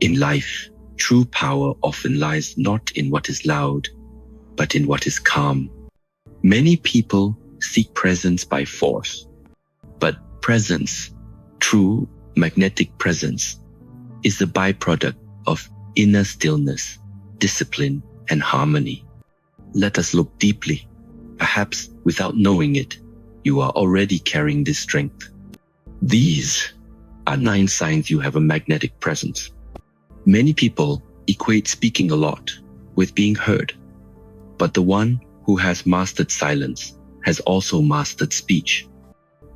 In life, true power often lies not in what is loud, but in what is calm. Many people seek presence by force, but presence, true magnetic presence, is the byproduct of inner stillness, discipline, and harmony. Let us look deeply. Perhaps without knowing it, you are already carrying this strength. These are 9 signs you have a magnetic presence. Many people equate speaking a lot with being heard, but the one who has mastered silence has also mastered speech.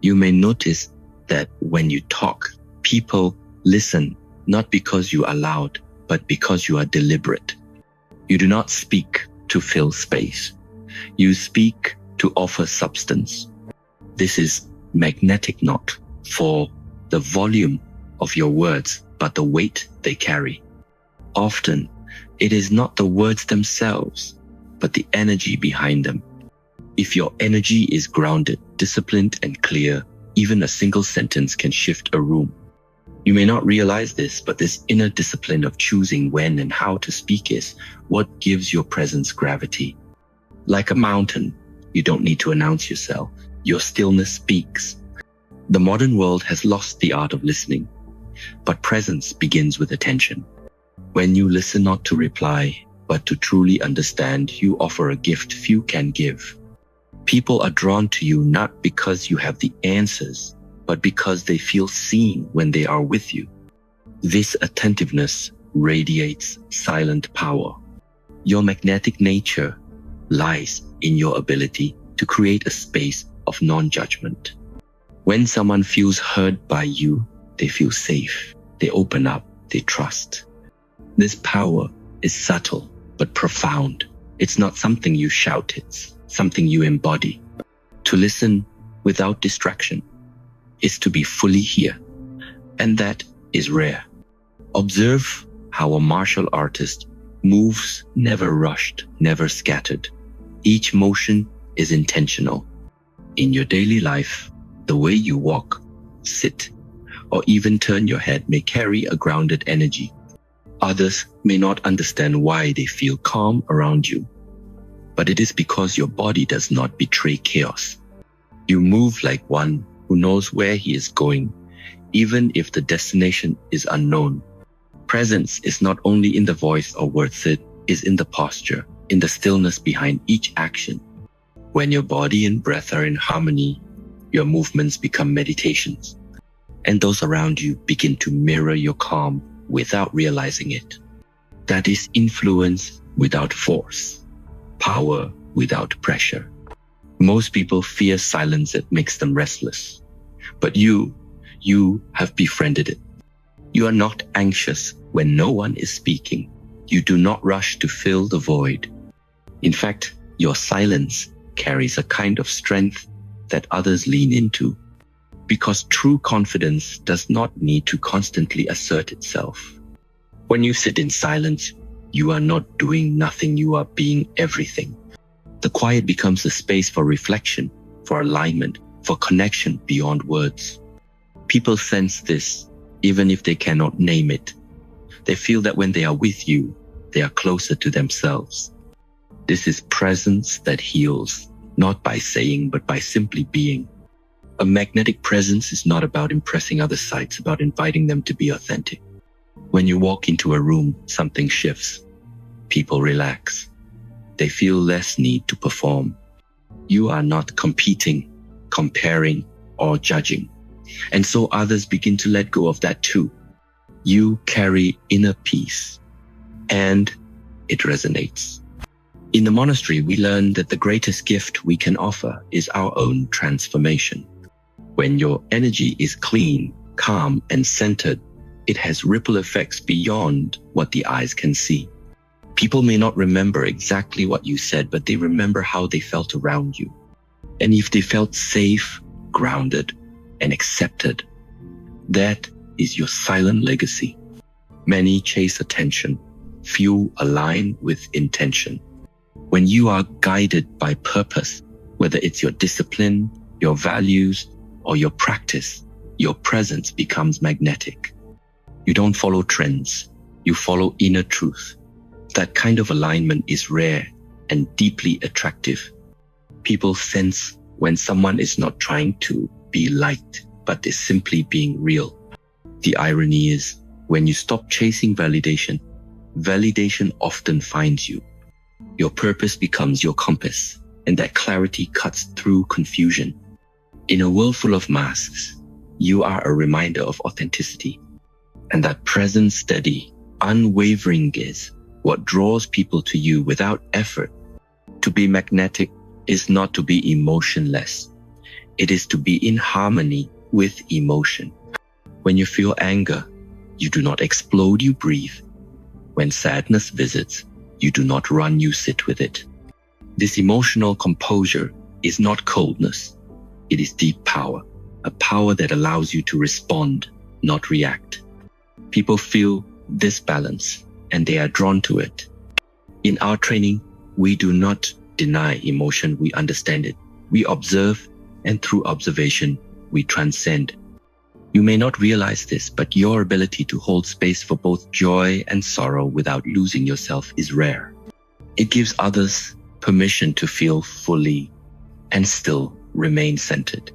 You may notice that when you talk, people listen not because you are loud, but because you are deliberate. You do not speak to fill space. You speak to offer substance. This is magnetic not for the volume of your words, but the weight they carry. Often, it is not the words themselves, but the energy behind them. If your energy is grounded, disciplined, and clear, even a single sentence can shift a room. You may not realize this, but this inner discipline of choosing when and how to speak is what gives your presence gravity. Like a mountain, you don't need to announce yourself. Your stillness speaks. The modern world has lost the art of listening, but presence begins with attention. When you listen not to reply, but to truly understand, you offer a gift few can give. People are drawn to you not because you have the answers, but because they feel seen when they are with you. This attentiveness radiates silent power. Your magnetic nature lies in your ability to create a space of non-judgment. When someone feels heard by you, they feel safe, they open up, they trust. This power is subtle but profound. It's not something you shout, it's something you embody. To listen without distraction is to be fully here, and that is rare. Observe how a martial artist moves, never rushed, never scattered. Each motion is intentional. In your daily life, the way you walk, sit, or even turn your head may carry a grounded energy. Others may not understand why they feel calm around you, but it is because your body does not betray chaos. You move like one who knows where he is going, even if the destination is unknown. Presence is not only in the voice or words, it is in the posture, in the stillness behind each action. When your body and breath are in harmony, your movements become meditations, and those around you begin to mirror your calm without realizing it. That is influence without force, power without pressure. Most people fear silence that makes them restless, but you have befriended it. You are not anxious when no one is speaking. You do not rush to fill the void. In fact, your silence carries a kind of strength that others lean into, because true confidence does not need to constantly assert itself. When you sit in silence, you are not doing nothing, you are being everything. The quiet becomes a space for reflection, for alignment, for connection beyond words. People sense this, even if they cannot name it. They feel that when they are with you, they are closer to themselves. This is presence that heals, not by saying, but by simply being. A magnetic presence is not about impressing others, it's about inviting them to be authentic. When you walk into a room, something shifts. People relax. They feel less need to perform. You are not competing, comparing, or judging. And so others begin to let go of that too. You carry inner peace, and it resonates. In the monastery, we learn that the greatest gift we can offer is our own transformation. When your energy is clean, calm, and centered, it has ripple effects beyond what the eyes can see. People may not remember exactly what you said, but they remember how they felt around you. And if they felt safe, grounded, and accepted, that is your silent legacy. Many chase attention, few align with intention. When you are guided by purpose, whether it's your discipline, your values, or your practice, your presence becomes magnetic. You don't follow trends. You follow inner truth. That kind of alignment is rare and deeply attractive. People sense when someone is not trying to be liked, but is simply being real. The irony is, when you stop chasing validation, validation often finds you. Your purpose becomes your compass, and that clarity cuts through confusion. In a world full of masks, you are a reminder of authenticity. And that present, steady, unwavering gaze, what draws people to you without effort. To be magnetic is not to be emotionless. It is to be in harmony with emotion. When you feel anger, you do not explode, you breathe. When sadness visits, you do not run, you sit with it. This emotional composure is not coldness. It is deep power, a power that allows you to respond, not react. People feel this balance and they are drawn to it. In our training, we do not deny emotion, we understand it. We observe, and through observation, we transcend. You may not realize this, but your ability to hold space for both joy and sorrow without losing yourself is rare. It gives others permission to feel fully and still remain centered.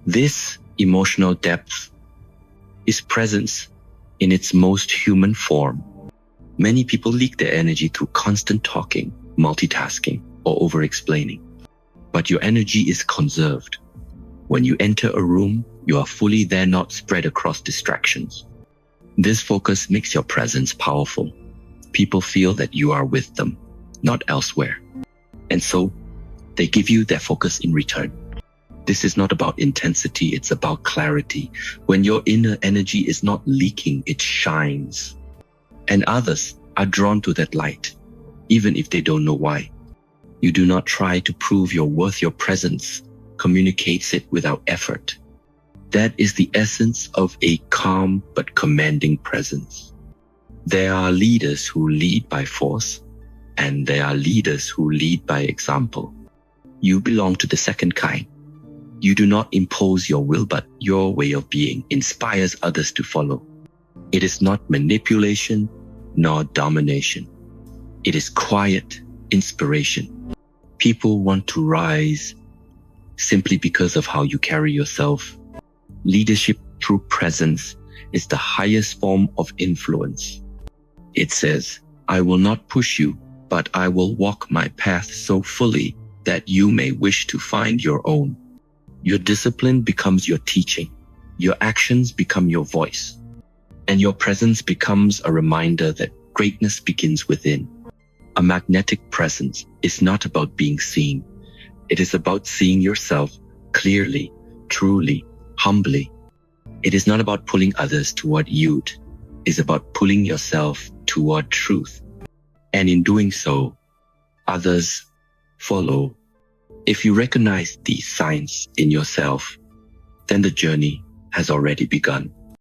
This emotional depth is presence in its most human form. Many people leak their energy through constant talking, multitasking, or over-explaining. But your energy is conserved. When you enter a room, you are fully there, not spread across distractions. This focus makes your presence powerful. People feel that you are with them, not elsewhere. And so, they give you their focus in return. This is not about intensity, it's about clarity. When your inner energy is not leaking, it shines. And others are drawn to that light, even if they don't know why. You do not try to prove your worth, your presence communicates it without effort. That is the essence of a calm but commanding presence. There are leaders who lead by force, and there are leaders who lead by example. You belong to the second kind. You do not impose your will, but your way of being inspires others to follow. It is not manipulation nor domination. It is quiet inspiration. People want to rise simply because of how you carry yourself. Leadership through presence is the highest form of influence. It says, I will not push you, but I will walk my path so fully that you may wish to find your own. Your discipline becomes your teaching. Your actions become your voice. And your presence becomes a reminder that greatness begins within. A magnetic presence is not about being seen. It is about seeing yourself clearly, truly, humbly. It is not about pulling others toward youth. It's about pulling yourself toward truth. And in doing so, others follow. If you recognize these signs in yourself, then the journey has already begun.